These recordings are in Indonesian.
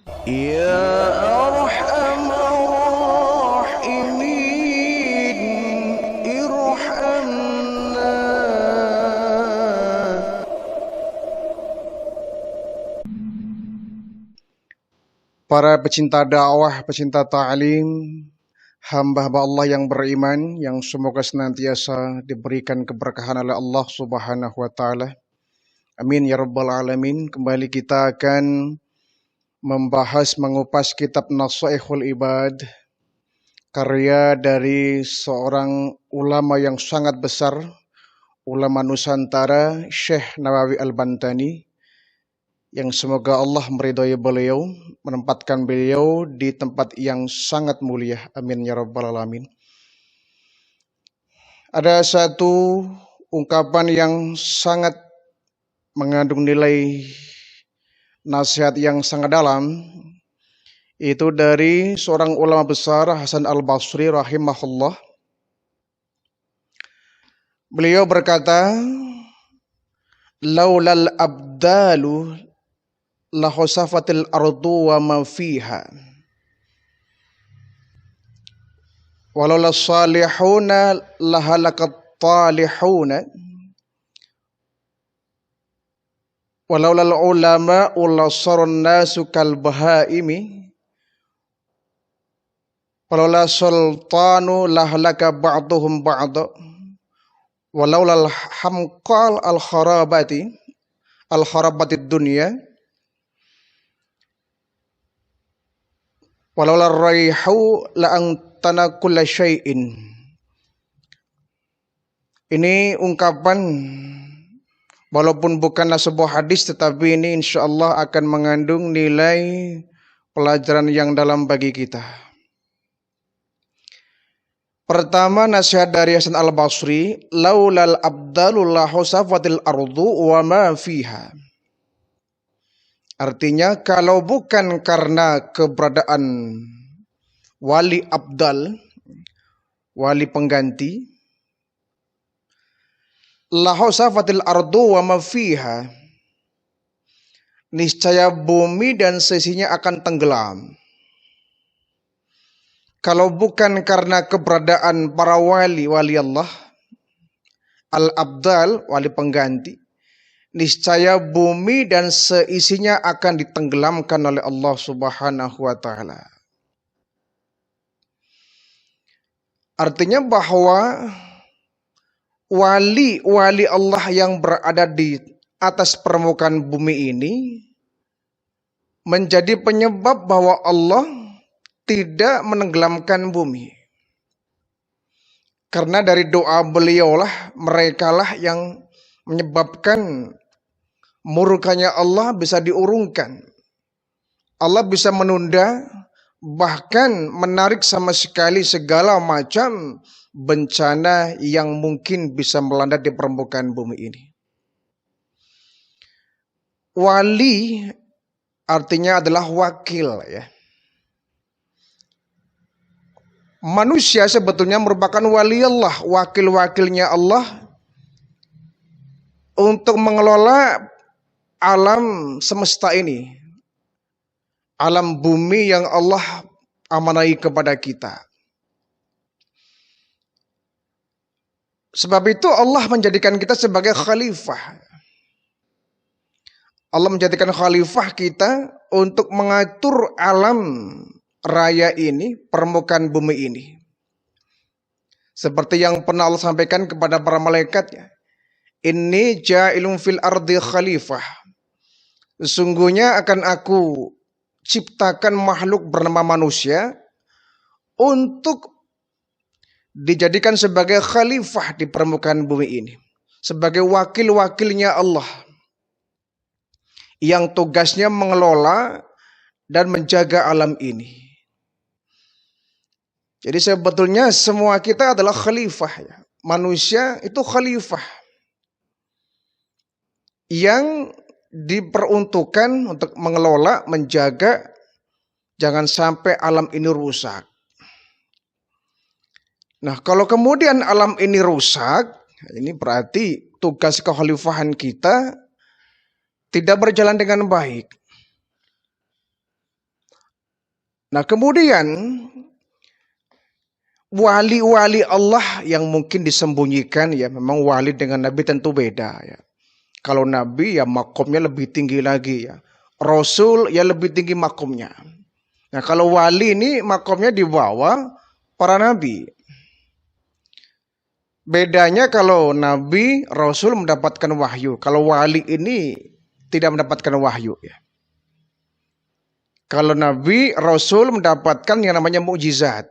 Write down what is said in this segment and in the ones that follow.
يا أرحم الراحمين ارحمنا. Para pecinta dakwah, pecinta ta'lim, hamba-hamba Allah yang beriman, yang semoga senantiasa diberikan keberkahan oleh Allah Subhanahu wa Ta'ala. Amin ya Rabbal Alamin. Kembali kita akan membahas, mengupas kitab Nasaihul Ibad, karya dari seorang ulama yang sangat besar, ulama Nusantara, Syekh Nawawi Al-Bantani, yang semoga Allah meridhai beliau, menempatkan beliau di tempat yang sangat mulia. Amin ya Rabbal Alamin. Ada satu ungkapan yang sangat mengandung nilai nasihat yang sangat dalam, itu dari seorang ulama besar, Hasan Al-Basri rahimahullah. Beliau berkata, laulal abdalu la khasafatil ardu wa ma fiha, walaula salihuna la halakat talihuna, walaulal ulama la sarun nasu kal bahaimi, walaula sultanu la halaka ba'duhum ba'da, walaulal hamqal al kharabatid dunya, walaula raihu la antana kulla syai'in. Ini ungkapan, walaupun bukanlah sebuah hadis, tetapi ini insyaallah akan mengandung nilai pelajaran yang dalam bagi kita. Pertama, nasihat dari Hasan Al-Basri, laulal abdalu la khasafatil ardu wa ma fiha. Artinya, kalau bukan karena keberadaan wali abdal, wali pengganti, la khasafatil ardu wa ma fiha, niscaya bumi dan seisinya akan tenggelam. Kalau bukan karena keberadaan para wali Allah, al-abdal, wali pengganti, niscaya bumi dan seisinya akan ditenggelamkan oleh Allah Subhanahu wa Ta'ala. Artinya bahwa wali Allah yang berada di atas permukaan bumi ini menjadi penyebab bahwa Allah tidak menenggelamkan bumi. Karena dari doa beliaulah, merekalah yang menyebabkan murkanya Allah bisa diurungkan. Allah bisa menunda, bahkan menarik sama sekali segala macam bencana yang mungkin bisa melanda di permukaan bumi ini. Wali artinya adalah wakil, ya. Manusia sebetulnya merupakan wali Allah, wakil-wakilnya Allah untuk mengelola alam semesta ini, alam bumi yang Allah amanai kepada kita. Sebab itu Allah menjadikan kita sebagai khalifah. Allah menjadikan khalifah kita untuk mengatur alam raya ini, permukaan bumi ini. Seperti yang pernah Allah sampaikan kepada para malaikatnya, inni ja'ilun fil ardi khalifah. Sesungguhnya akan aku ciptakan makhluk bernama manusia untuk dijadikan sebagai khalifah di permukaan bumi ini, sebagai wakil-wakilnya Allah yang tugasnya mengelola dan menjaga alam ini. Jadi sebetulnya semua kita adalah khalifah, ya. Manusia itu khalifah yang diperuntukkan untuk mengelola, menjaga, jangan sampai alam ini rusak. Nah, kalau kemudian alam ini rusak, ini berarti tugas kekhalifahan kita tidak berjalan dengan baik. Nah kemudian wali-wali Allah yang mungkin disembunyikan ya, memang wali dengan nabi tentu beda ya. Kalau nabi ya makomnya lebih tinggi lagi ya. Rasul ya lebih tinggi makomnya. Nah kalau wali ini makomnya di bawah para nabi. Bedanya kalau nabi, rasul mendapatkan wahyu. Kalau wali ini tidak mendapatkan wahyu ya. Kalau nabi, rasul mendapatkan yang namanya mukjizat.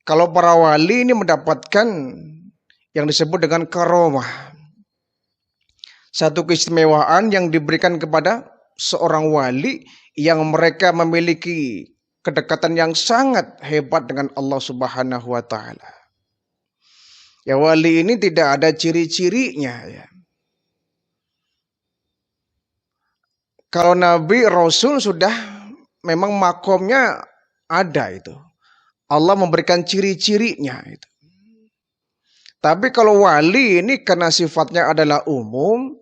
Kalau para wali ini mendapatkan yang disebut dengan karomah. Satu keistimewaan yang diberikan kepada seorang wali yang mereka memiliki kedekatan yang sangat hebat dengan Allah Subhanahu wa taala. Ya wali ini tidak ada ciri-cirinya ya. Kalau nabi, rasul sudah memang makomnya ada itu. Allah memberikan ciri-cirinya itu. Tapi kalau wali ini karena sifatnya adalah umum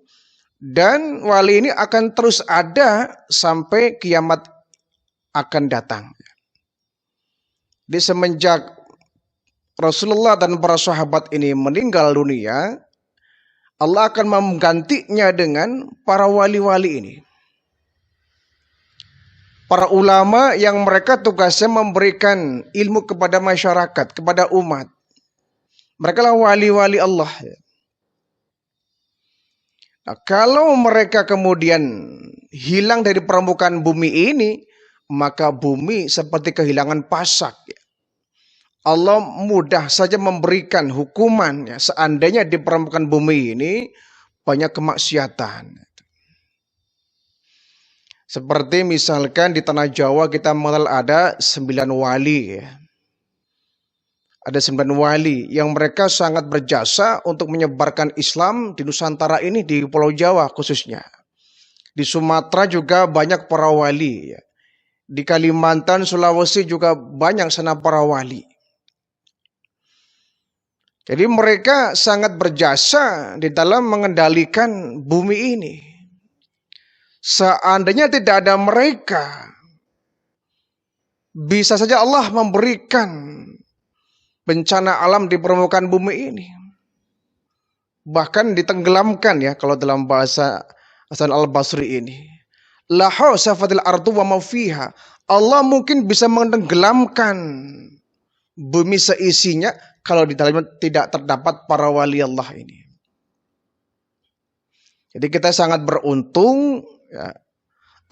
dan wali ini akan terus ada sampai kiamat akan datang. Di semenjak Rasulullah dan para sahabat ini meninggal dunia, Allah akan menggantinya dengan para wali-wali ini. Para ulama yang mereka tugasnya memberikan ilmu kepada masyarakat, kepada umat. Mereka lah wali-wali Allah. Nah, kalau mereka kemudian hilang dari permukaan bumi ini, maka bumi seperti kehilangan pasak. Allah mudah saja memberikan hukuman ya, seandainya di permukaan bumi ini banyak kemaksiatan. Seperti misalkan di tanah Jawa kita mengenal ada 9 wali ya. Ada 9 wali yang mereka sangat berjasa untuk menyebarkan Islam di Nusantara ini, di Pulau Jawa khususnya. Di Sumatera juga banyak para wali. Ya. Di Kalimantan, Sulawesi juga banyak sana para wali. Jadi mereka sangat berjasa di dalam mengendalikan bumi ini. Seandainya tidak ada mereka, bisa saja Allah memberikan bencana alam di permukaan bumi ini. Bahkan ditenggelamkan ya kalau dalam bahasa Hasan al-Basri ini. La hausafatil ardu wa ma fiha. Allah mungkin bisa menenggelamkan bumi seisinya kalau di dalamnya tidak terdapat para wali Allah ini. Jadi kita sangat beruntung ya,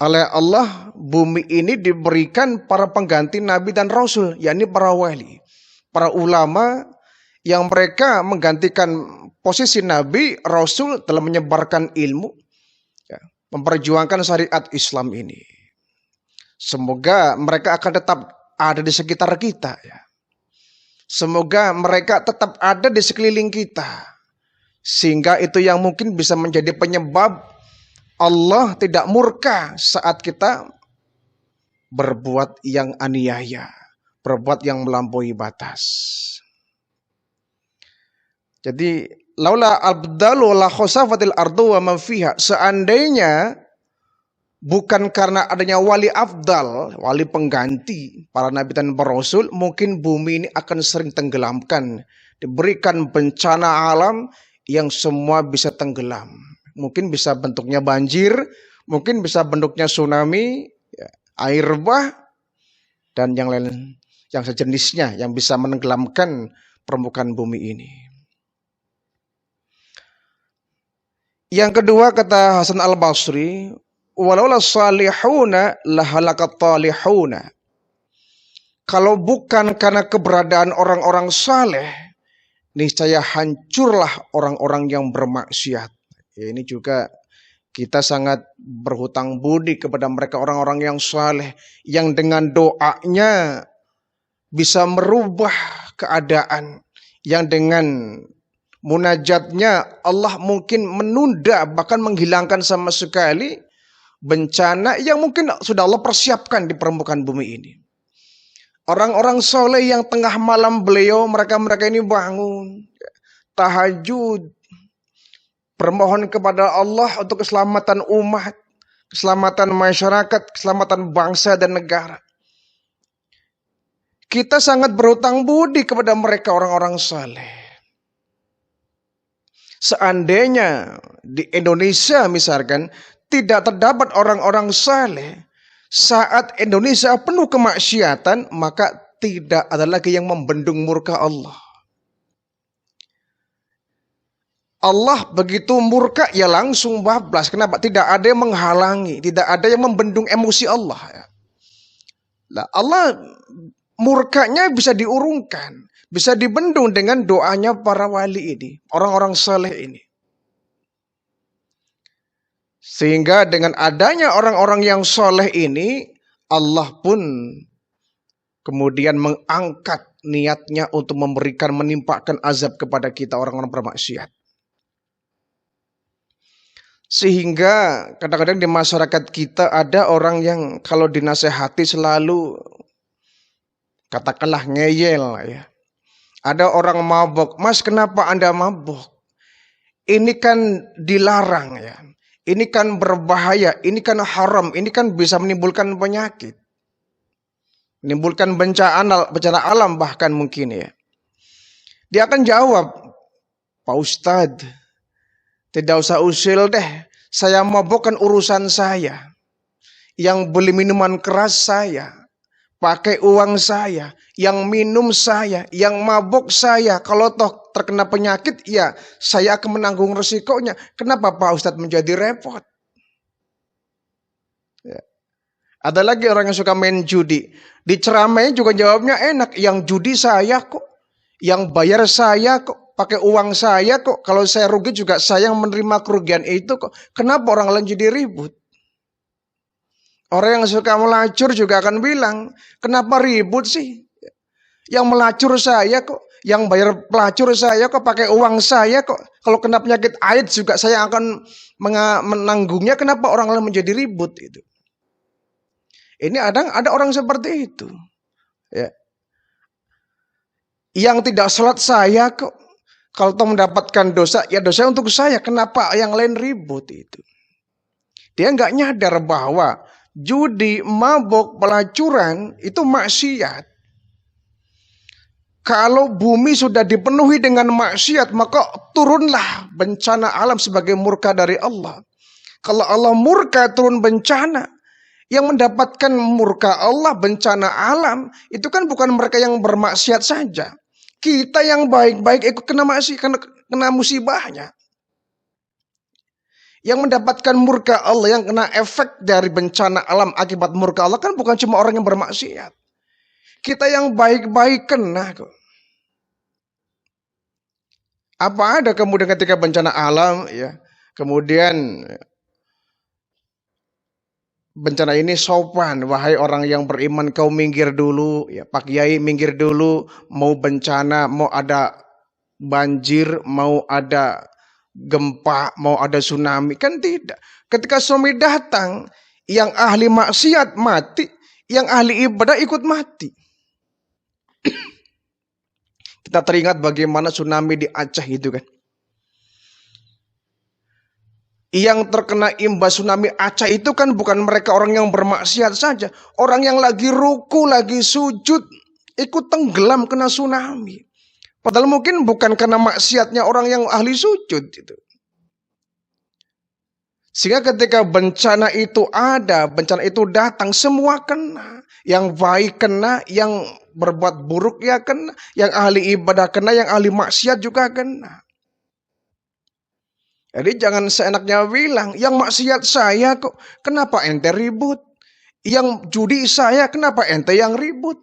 oleh Allah bumi ini diberikan para pengganti nabi dan rasul, yakni para wali. Para ulama yang mereka menggantikan posisi nabi, rasul dalam menyebarkan ilmu, ya, memperjuangkan syariat Islam ini. Semoga mereka akan tetap ada di sekitar kita. Ya. Semoga mereka tetap ada di sekeliling kita. Sehingga itu yang mungkin bisa menjadi penyebab Allah tidak murka saat kita berbuat yang aniaya. Berbuat yang melampaui batas. Jadi laula abdalu la khosafatil ardu wa man fiha. Seandainya bukan karena adanya wali afdal, wali pengganti para nabi dan para rasul, mungkin bumi ini akan sering tenggelamkan, diberikan bencana alam yang semua bisa tenggelam. Mungkin bisa bentuknya banjir, mungkin bisa bentuknya tsunami, ya, air bah dan yang lain yang sejenisnya yang bisa menenggelamkan permukaan bumi ini. Yang kedua kata Hasan al-Basri, walaula salihuna lahalakat talihuna. Kalau bukan karena keberadaan orang-orang saleh, niscaya hancurlah orang-orang yang bermaksiat. Ya, ini juga kita sangat berhutang budi kepada mereka orang-orang yang saleh yang dengan doanya bisa merubah keadaan, yang dengan munajatnya Allah mungkin menunda bahkan menghilangkan sama sekali bencana yang mungkin sudah Allah persiapkan di permukaan bumi ini. Orang-orang soleh yang tengah malam beliau mereka ini bangun tahajud, bermohon kepada Allah untuk keselamatan umat, keselamatan masyarakat, keselamatan bangsa dan negara. Kita sangat berhutang budi kepada mereka orang-orang saleh. Seandainya di Indonesia misalkan tidak terdapat orang-orang saleh, saat Indonesia penuh kemaksiatan, maka tidak ada lagi yang membendung murka Allah. Allah begitu murka ya langsung bablas. Kenapa? Tidak ada yang menghalangi, tidak ada yang membendung emosi Allah. Nah, Allah murkanya bisa diurungkan, bisa dibendung dengan doanya para wali ini, orang-orang saleh ini. Sehingga dengan adanya orang-orang yang soleh ini, Allah pun kemudian mengangkat niatnya untuk menimpakan azab kepada kita orang-orang bermaksiat. Sehingga kadang-kadang di masyarakat kita ada orang yang kalau dinasehati selalu katakanlah ngeyel ya. Ada orang mabuk, "Mas, kenapa Anda mabuk? Ini kan dilarang ya. Ini kan berbahaya, ini kan haram, ini kan bisa menimbulkan penyakit. Menimbulkan bencana alam bahkan mungkin ya." Dia akan jawab, "Pak Ustadz, tidak usah usil deh. Saya mabuk kan urusan saya. Yang beli minuman keras saya. Pakai uang saya. Yang minum saya. Yang mabuk saya. Kalau toh terkena penyakit, ya saya akan menanggung resikonya. Kenapa Pak Ustadz menjadi repot?" Ya. Ada lagi orang yang suka main judi. Diceramai juga jawabnya enak. Yang judi saya kok. Yang bayar saya kok. Pakai uang saya kok. Kalau saya rugi juga saya yang menerima kerugian itu kok. Kenapa orang lain jadi ribut? Orang yang suka melacur juga akan bilang, kenapa ribut sih? Yang melacur saya kok. Yang bayar pelacur saya kok. Pakai uang saya kok. Kalau kena penyakit AIDS juga saya akan menanggungnya. Kenapa orang lain menjadi ribut itu? Ini ada orang seperti itu. Ya. Yang tidak sholat saya kok. Kalau toh mendapatkan dosa, ya dosa untuk saya. Kenapa yang lain ribut itu? Dia nggak nyadar bahwa judi, mabuk, pelacuran itu maksiat. Kalau bumi sudah dipenuhi dengan maksiat, maka turunlah bencana alam sebagai murka dari Allah. Kalau Allah murka, turun bencana. Yang mendapatkan murka Allah, bencana alam, itu kan bukan mereka yang bermaksiat saja. Kita yang baik-baik ikut kena musibahnya. Yang mendapatkan murka Allah, yang kena efek dari bencana alam akibat murka Allah kan bukan cuma orang yang bermaksiat. Kita yang baik-baik kena kok. Apa ada kemudian ketika bencana alam ya, kemudian bencana ini sopan, wahai orang yang beriman kau minggir dulu, ya Pak Kiai minggir dulu, mau bencana, mau ada banjir, mau ada gempa, mau ada tsunami, kan tidak. Ketika tsunami datang, yang ahli maksiat mati, yang ahli ibadah ikut mati. Kita teringat bagaimana tsunami di Aceh itu kan. Yang terkena imbas tsunami Aceh itu kan bukan mereka orang yang bermaksiat saja. Orang yang lagi ruku, lagi sujud, ikut tenggelam kena tsunami. Padahal mungkin bukan karena maksiatnya orang yang ahli sujud. Gitu. Sehingga ketika bencana itu ada, bencana itu datang, semua kena. Yang baik kena, yang berbuat buruk ya kena. Yang ahli ibadah kena, yang ahli maksiat juga kena. Jadi jangan seenaknya bilang, yang maksiat saya kok, kenapa ente ribut? Yang judi saya, kenapa ente yang ribut?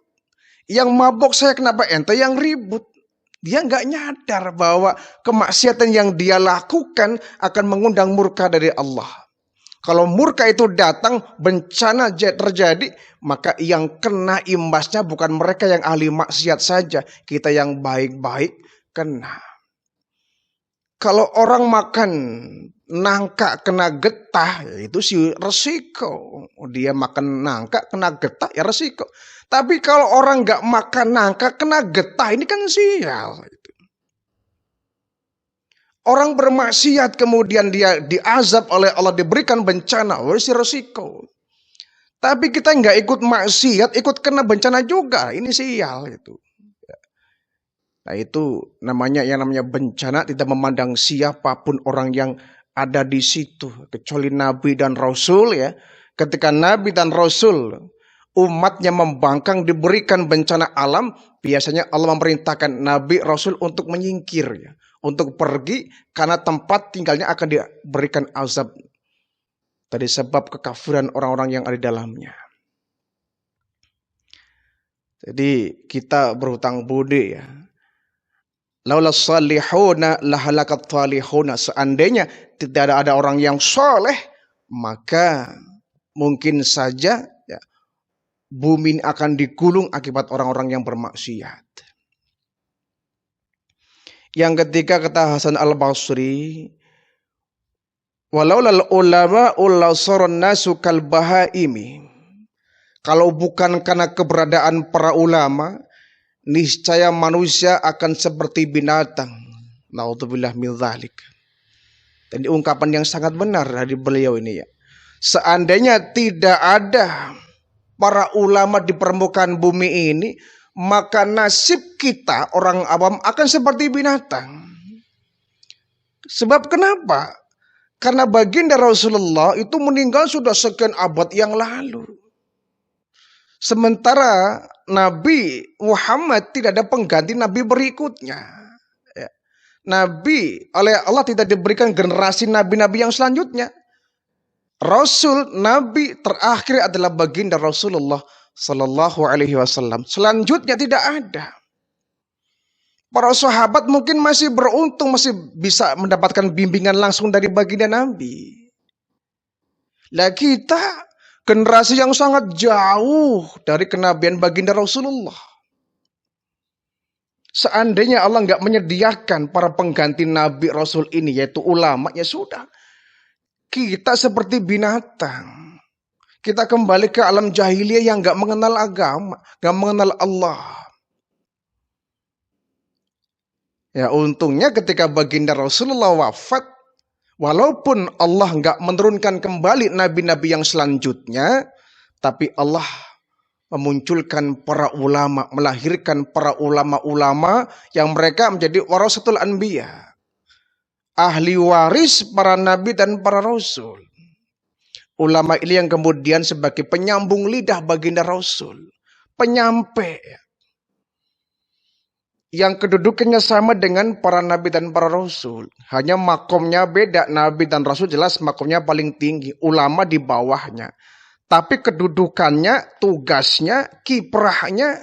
Yang mabok saya, kenapa ente yang ribut? Dia nggak nyadar bahwa kemaksiatan yang dia lakukan akan mengundang murka dari Allah. Kalau murka itu datang, bencana terjadi, maka yang kena imbasnya bukan mereka yang ahli maksiat saja. Kita yang baik-baik kena. Kalau orang makan nangka kena getah, ya itu sih resiko. Dia makan nangka kena getah, ya resiko. Tapi kalau orang nggak makan nangka kena getah, ini kan sial. Orang bermaksiat kemudian dia diazab oleh Allah, diberikan bencana, sih resiko. Tapi kita nggak ikut maksiat, ikut kena bencana juga. Ini sial itu. Nah itu yang namanya bencana tidak memandang siapapun orang yang ada di situ. Kecuali Nabi dan Rasul ya. Ketika Nabi dan Rasul umatnya membangkang diberikan bencana alam. Biasanya Allah memerintahkan Nabi Rasul untuk menyingkir ya. Untuk pergi karena tempat tinggalnya akan diberikan azab. Dari sebab kekafiran orang-orang yang ada di dalamnya. Jadi kita berhutang budi ya. Laula salihuna lahalakat talihuna. Seandainya tidak ada orang yang soleh, maka mungkin saja ya, bumi akan digulung akibat orang-orang yang bermaksiat. Yang ketiga kata Hasan Al-Basri, walaulal ulama ullasaron nasu kal bahaimi. Kalau bukan karena keberadaan para ulama, niscaya manusia akan seperti binatang. Naudzubillah min dzalik. Dan ungkapan yang sangat benar dari beliau ini ya. Seandainya tidak ada para ulama di permukaan bumi ini, maka nasib kita orang awam akan seperti binatang. Sebab kenapa? Karena baginda Rasulullah itu meninggal sudah sekian abad yang lalu. Sementara Nabi Muhammad tidak ada pengganti Nabi berikutnya. Ya. Nabi oleh Allah tidak diberikan generasi Nabi-Nabi yang selanjutnya. Rasul Nabi terakhir adalah baginda Rasulullah Sallallahu Alaihi Wasallam. Selanjutnya tidak ada. Para sahabat mungkin masih beruntung, masih bisa mendapatkan bimbingan langsung dari baginda Nabi. Lah kita generasi yang sangat jauh dari kenabian baginda Rasulullah. Seandainya Allah nggak menyediakan para pengganti Nabi Rasul ini, yaitu ulama, ya sudah. Kita seperti binatang. Kita kembali ke alam jahiliyah yang nggak mengenal agama, nggak mengenal Allah. Ya untungnya ketika baginda Rasulullah wafat, walaupun Allah nggak menurunkan kembali nabi-nabi yang selanjutnya, tapi Allah memunculkan para ulama, melahirkan para ulama-ulama yang mereka menjadi warasatul anbiya, ahli waris para nabi dan para rasul. Ulama ini yang kemudian sebagai penyambung lidah baginda Rasul, penyampai yang kedudukannya sama dengan para nabi dan para rasul. Hanya makomnya beda. Nabi dan rasul jelas makomnya paling tinggi, ulama di bawahnya. Tapi kedudukannya, tugasnya, kiprahnya,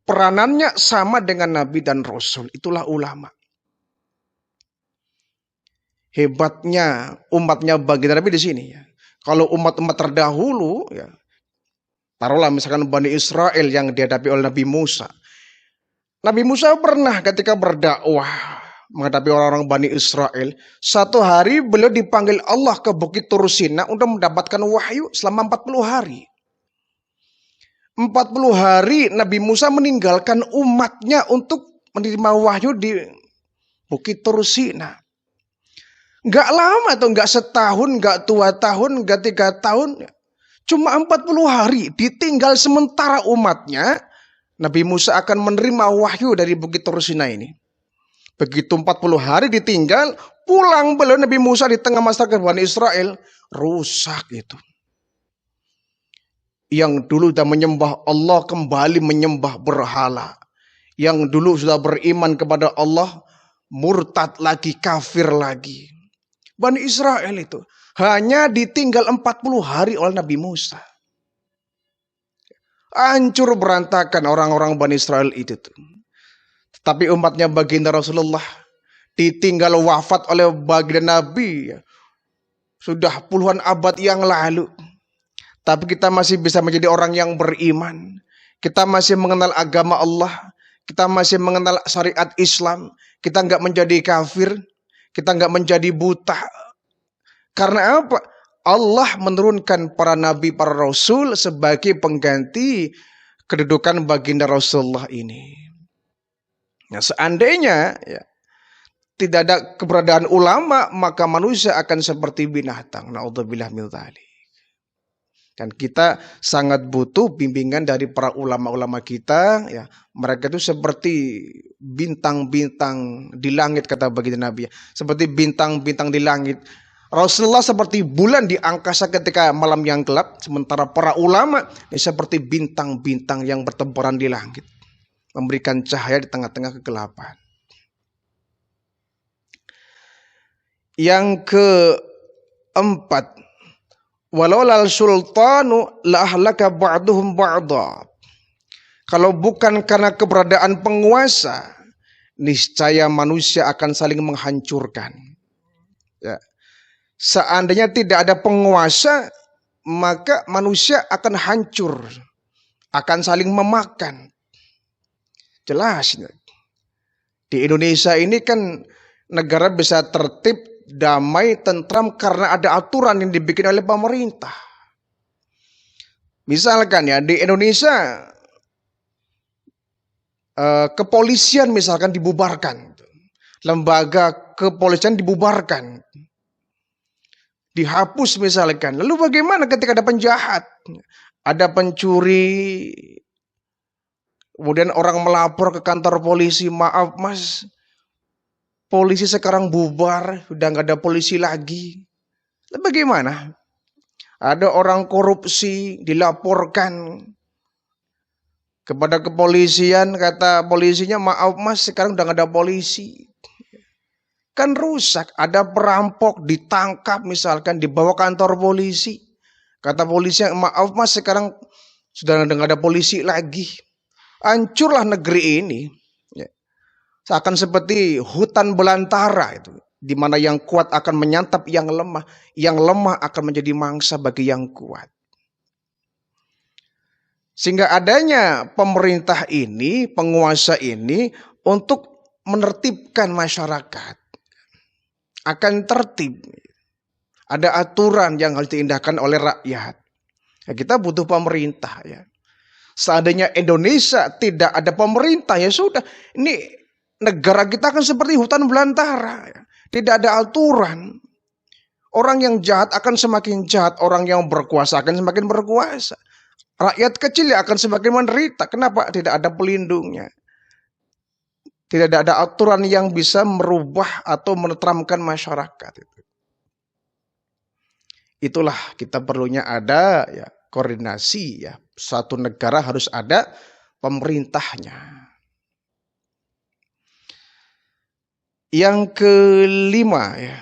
peranannya sama dengan nabi dan rasul. Itulah ulama. Hebatnya umatnya baginda Nabi di sini ya. Kalau umat-umat terdahulu ya, taruhlah misalkan Bani Israel yang dihadapi oleh Nabi Musa. Nabi Musa pernah ketika berdakwah menghadapi orang-orang Bani Israel, satu hari beliau dipanggil Allah ke Bukit Tur Sina untuk mendapatkan wahyu selama 40 hari. 40 hari Nabi Musa meninggalkan umatnya untuk menerima wahyu di Bukit Tur Sina. Gak lama tuh, gak setahun, gak 2 tahun, gak 3 tahun. Cuma 40 hari ditinggal sementara umatnya. Nabi Musa akan menerima wahyu dari Bukit Tur Sina ini. Begitu 40 hari ditinggal, pulang beliau Nabi Musa di tengah masyarakat Bani Israel, rusak itu. Yang dulu sudah menyembah Allah kembali menyembah berhala. Yang dulu sudah beriman kepada Allah, murtad lagi, kafir lagi. Bani Israel itu hanya ditinggal 40 hari oleh Nabi Musa. Hancur berantakan orang-orang Bani Israel itu tuh. Tapi umatnya baginda Rasulullah ditinggal wafat oleh baginda Nabi sudah puluhan abad yang lalu. Tapi kita masih bisa menjadi orang yang beriman. Kita masih mengenal agama Allah. Kita masih mengenal syariat Islam. Kita nggak menjadi kafir. Kita nggak menjadi buta. Karena apa? Allah menurunkan para nabi, para rasul sebagai pengganti kedudukan baginda Rasulullah ini. Nah, seandainya ya, tidak ada keberadaan ulama, maka manusia akan seperti binatang. Naudzubillah min dzalik. Kan kita sangat butuh bimbingan dari para ulama-ulama kita, ya. Mereka itu seperti bintang-bintang di langit, kata baginda Nabi, ya. Seperti bintang-bintang di langit. Rasulullah seperti bulan di angkasa ketika malam yang gelap, sementara para ulama seperti bintang-bintang yang bertebaran di langit, memberikan cahaya di tengah-tengah kegelapan. Yang keempat, walau lal sultanu la ahlaka ba'duhum ba'da. Kalau bukan karena keberadaan penguasa, niscaya manusia akan saling menghancurkan. Ya. Seandainya tidak ada penguasa, maka manusia akan hancur, akan saling memakan. Jelas. Di Indonesia ini kan negara bisa tertib, damai, tentram karena ada aturan yang dibikin oleh pemerintah. Misalkan ya, di Indonesia kepolisian misalkan dibubarkan, lembaga kepolisian dibubarkan, dihapus misalkan. Lalu bagaimana ketika ada penjahat, ada pencuri, kemudian orang melapor ke kantor polisi, maaf mas, polisi sekarang bubar, udah nggak ada polisi lagi. Lalu bagaimana? Ada orang korupsi dilaporkan kepada kepolisian, kata polisinya, maaf mas, sekarang udah nggak ada polisi. Kan rusak. Ada perampok ditangkap misalkan, dibawa kantor polisi. Kata polisi, maaf mas, sekarang sudah nggak ada polisi lagi. Hancurlah negeri ini. Seakan seperti hutan belantara itu, di mana yang kuat akan menyantap yang lemah akan menjadi mangsa bagi yang kuat. Sehingga adanya pemerintah ini, penguasa ini untuk menertibkan masyarakat. Akan tertib. Ada aturan yang harus diindahkan oleh rakyat. Ya, kita butuh pemerintah ya. Seandainya Indonesia tidak ada pemerintah, ya sudah. Ini negara kita akan seperti hutan belantara. Ya. Tidak ada aturan. Orang yang jahat akan semakin jahat. Orang yang berkuasa akan semakin berkuasa. Rakyat kecil akan semakin menderita. Kenapa? Tidak ada pelindungnya. Tidak ada aturan yang bisa merubah atau menenteramkan masyarakat. Itulah kita perlunya ada ya koordinasi ya. Satu negara harus ada pemerintahnya. Yang kelima ya.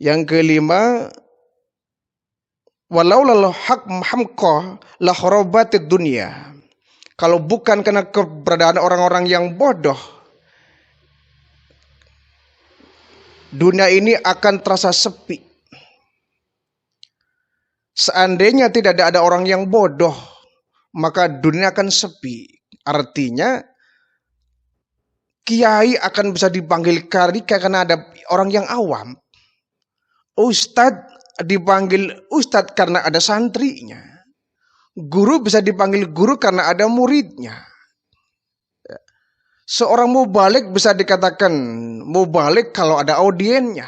Yang kelima, walau lalu hak hamqa la kharabatid dunia. Kalau bukan karena keberadaan orang-orang yang bodoh, dunia ini akan terasa sepi. Seandainya tidak ada orang yang bodoh, maka dunia akan sepi. Artinya, kiai akan bisa dipanggil kiai karena ada orang yang awam. Ustadz dipanggil ustadz karena ada santrinya. Guru bisa dipanggil guru karena ada muridnya. Seorang mubalik bisa dikatakan mubalik kalau ada audiennya.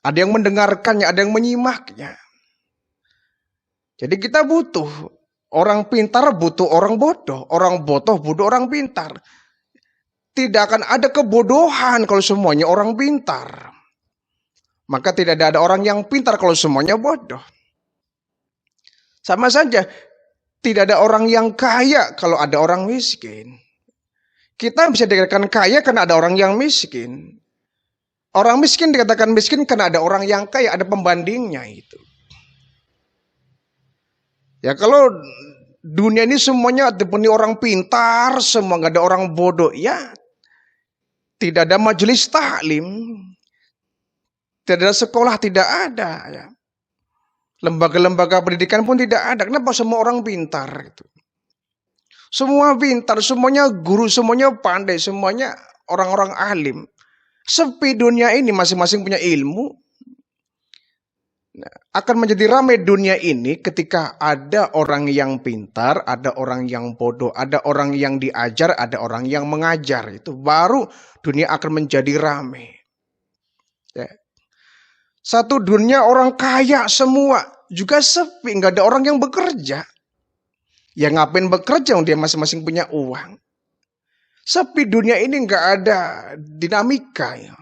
Ada yang mendengarkannya, ada yang menyimaknya. Jadi kita butuh orang pintar, butuh orang bodoh. Orang bodoh butuh orang pintar. Tidak akan ada kebodohan kalau semuanya orang pintar. Maka tidak ada orang yang pintar kalau semuanya bodoh. Sama saja, tidak ada orang yang kaya kalau ada orang miskin. Kita bisa dikatakan kaya karena ada orang yang miskin. Orang miskin dikatakan miskin karena ada orang yang kaya, ada pembandingnya itu. Ya kalau dunia ini semuanya dipenuhi orang pintar, semua nggak ada orang bodoh, ya tidak ada majelis taklim, tidak ada sekolah, tidak ada ya. Lembaga-lembaga pendidikan pun tidak ada. Kenapa semua orang pintar gitu? Semua pintar, semuanya guru, semuanya pandai, semuanya orang-orang alim. Sepi dunia ini, masing-masing punya ilmu. Nah, akan menjadi ramai dunia ini ketika ada orang yang pintar, ada orang yang bodoh, ada orang yang diajar, ada orang yang mengajar. Itu baru dunia akan menjadi ramai. Ya. Satu dunia orang kaya semua, juga sepi, nggak ada orang yang bekerja. Ya ngapain bekerja, dia masing-masing punya uang. Sepi dunia ini nggak ada dinamika ya.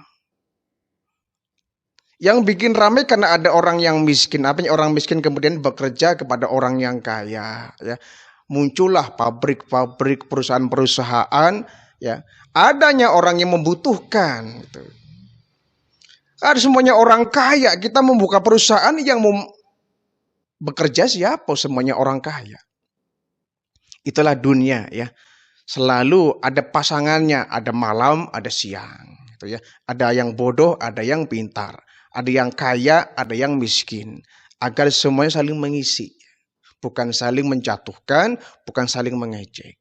Yang bikin ramai karena ada orang yang miskin. Apa orang miskin kemudian bekerja kepada orang yang kaya. Ya. Muncullah pabrik-pabrik, perusahaan-perusahaan. Ya. Adanya orang yang membutuhkan. Gitu. Ada semuanya orang kaya. Kita membuka perusahaan yang bekerja siapa? Semuanya orang kaya. Itulah dunia ya. Selalu ada pasangannya. Ada malam, ada siang. Gitu ya. Ada yang bodoh, ada yang pintar. Ada yang kaya, ada yang miskin. Agar semuanya saling mengisi. Bukan saling menjatuhkan, bukan saling mengejek.